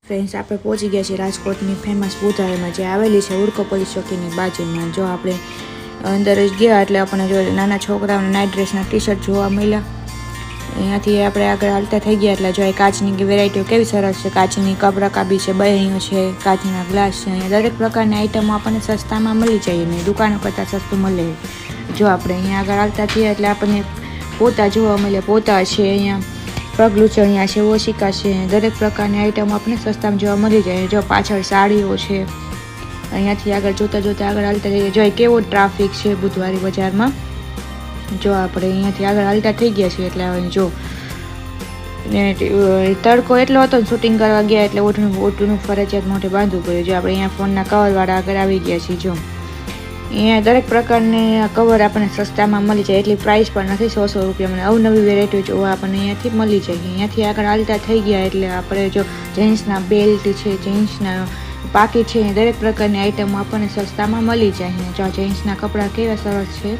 Friends, આપણે પહોંચી ગયા છીએ રાજકોટની ફેમસ બુધારામાં, જે આવેલી છે ઉડકો પોલીસ ચોકીની બાજુમાં. જો આપણે અંદર જ ગયા એટલે આપણને જો નાના છોકરાઓના નાઇટ ડ્રેસના ટી શર્ટ જોવા મળ્યા. અહીંયાથી આપણે આગળ હાલતા થઈ ગયા એટલે જો કાચની વેરાયટીઓ કેવી સરસ છે. કાચની કપ રકાબી છે, બરણીઓ છે, કાચના ગ્લાસ છે. અહીંયા દરેક પ્રકારની આઈટમો આપણને સસ્તામાં મળી જાય ને દુકાનો કરતાં સસ્તું મળે. જો આપણે અહીંયા આગળ હાલતા થયા એટલે આપણને પોતા જોવા મળે. પોતા છે, અહીંયા પગલુંચણિયા છે, ઓશિકા છે, દરેક પ્રકારની આઈટમો આપણને સસ્તામાં જોવા મળી જાય. જો પાછળ સાડીઓ છે. અહીંયાથી આગળ જોતા આગળ હાલતા જઈએ. જો કેવો ટ્રાફિક છે બુધવારી બજારમાં. જો આપણે અહીંયાથી આગળ હાલતા થઈ ગયા છીએ એટલે જો તડકો એટલો હતો ને શૂટિંગ કરવા ગયા એટલે ઓટુનું ફરજિયાત મોઢે બાંધવું પડ્યું. જો આપણે અહીંયા ફોનના કવરવાળા આગળ આવી ગયા છીએ. જો અહીંયા દરેક પ્રકારની કવર આપણને સસ્તામાં મળી જાય. એટલી પ્રાઇસ પણ નથી, 100 રૂપિયામાં અવનવી વેરાયટીઓ જોવા આપણને અહીંયાથી મળી જાય. અહીંયાથી આગળ હાલતા થઈ ગયા એટલે આપણે જો જેન્ટ્સના બેલ્ટ છે, જેન્ટ્સના પાકીટ છે, દરેક પ્રકારની આઈટમો આપણને સસ્તામાં મળી જાય. જો જેન્ટ્સના કપડાં કેવા સરસ છે,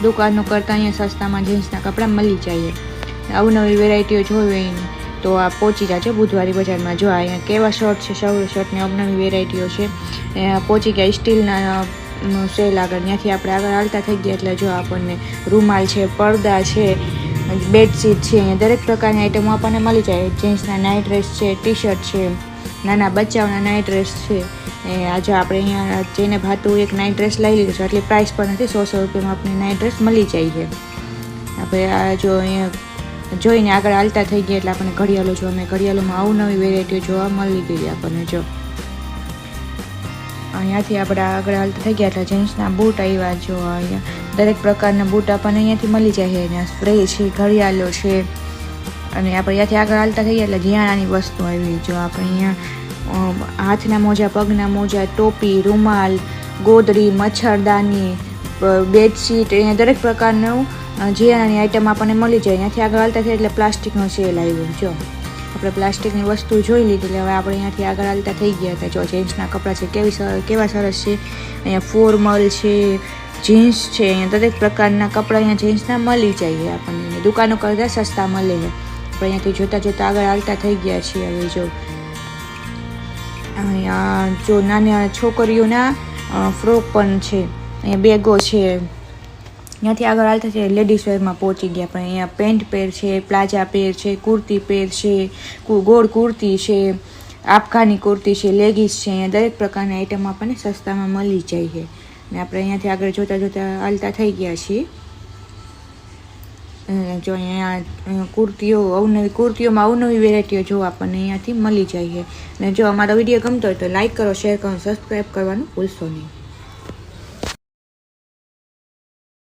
દુકાનો કરતાં અહીંયા સસ્તામાં જીન્સના કપડાં મળી જાય. અવનવી વેરાયટીઓ જોઈ તો આ પહોંચી જાજો બુધવારી બજારમાં. જો અહીંયા કેવા શર્ટ છે, સૌ શર્ટની અવનવી વેરાયટીઓ છે. પહોંચી ગયા સ્ટીલના સેલ આગળ. ત્યાંથી આપણે આગળ હાલતા થઈ ગયા એટલે જો આપણને રૂમાલ છે, પડદા છે, બેડશીટ છે, અહીંયા દરેક પ્રકારની આઈટમો આપણને મળી જાય. જેન્ટ્સના નાઇટ ડ્રેસ છે, ટી શર્ટ છે, નાના બચ્ચાઓના નાઇટ ડ્રેસ છે. આજે આપણે અહીંયા જઈને ભાતું એક નાઇટ ડ્રેસ લઈ લીધું છે. એટલી પ્રાઇસ પણ નથી, 100 રૂપિયામાં આપણે નાઇટ ડ્રેસ મળી જાય છે. આપણે આ જો અહીંયા જોઈને આગળ હાલતા થઈ ગયા એટલે આપણને ઘડિયાળો જોવા મળે. ઘડિયાળોમાં અવનવી વેરાયટીઓ જોવા મળી ગઈ આપણને. જો અહીંયાથી આપણે આગળ હાલતા થઈ ગયા એટલે જેન્ટ્સના બૂટ આવ્યા. જો અહીંયા દરેક પ્રકારના બૂટ આપણને અહીંયાથી મળી જાય છે. અહીંયા સ્પ્રે છે, ઘડિયાળો છે, અને આપણે અહીંયાથી આગળ હાલતા થઈ ગયા એટલે જિયાણાની વસ્તુ આવી. જો આપણે અહીંયા હાથના મોજા, પગના મોજા, ટોપી, રૂમાલ, ગોદડી, મચ્છરદાની, બેડશીટ, અહીંયા દરેક પ્રકારનું જિયાણાની આઈટમ આપણને મળી જાય. અહીંયાથી આગળ હાલતા થઈ એટલે પ્લાસ્ટિકનો સેલ આવ્યો. જો આપણે પ્લાસ્ટિકની વસ્તુ જોઈ લીધી એટલે હવે આપણે અહીંયાથી આગળ હાલતા થઈ ગયા હતા. જો જેન્ટ્સના કપડાં છે, કેવા સરસ છે. અહીંયા ફોર્મલ છે, જીન્સ છે, અહીંયા દરેક પ્રકારના કપડાં અહીંયા જેન્ટ્સના મળી જાય આપણને. દુકાનો કરતાં સસ્તા મળે છે. આપણે અહીંયાથી જોતા આગળ હાલતા થઈ ગયા છીએ. હવે જો અહીંયા જો નાના છોકરીઓના ફ્રોક પણ છે, અહીંયા બેગો છે. ત્યાંથી આગળ હાલતા છે લેડીઝ વેરમાં પહોંચી ગયા. પણ અહીંયા પેન્ટ પેર છે, પ્લાઝા પેર છે, કુર્તી પેર છે, ગોળ કુર્તી છે, આફઘાની કુર્તી છે, લેગીસ છે. અહીંયા દરેક પ્રકારની આઈટમ આપણને સસ્તામાં મળી જાય છે. ને આપણે અહીંયાથી આગળ જોતા હાલતા થઈ ગયા છીએ. જો અહીંયા કુર્તીઓમાં અવનવી વેરાયટીઓ જો આપણને અહીંયાથી મળી જાય છે. અને જો અમારો વિડીયો ગમતો હોય તો લાઈક કરો, શેર કરો, સબસ્ક્રાઈબ કરવાનું ભૂલશો નહીં.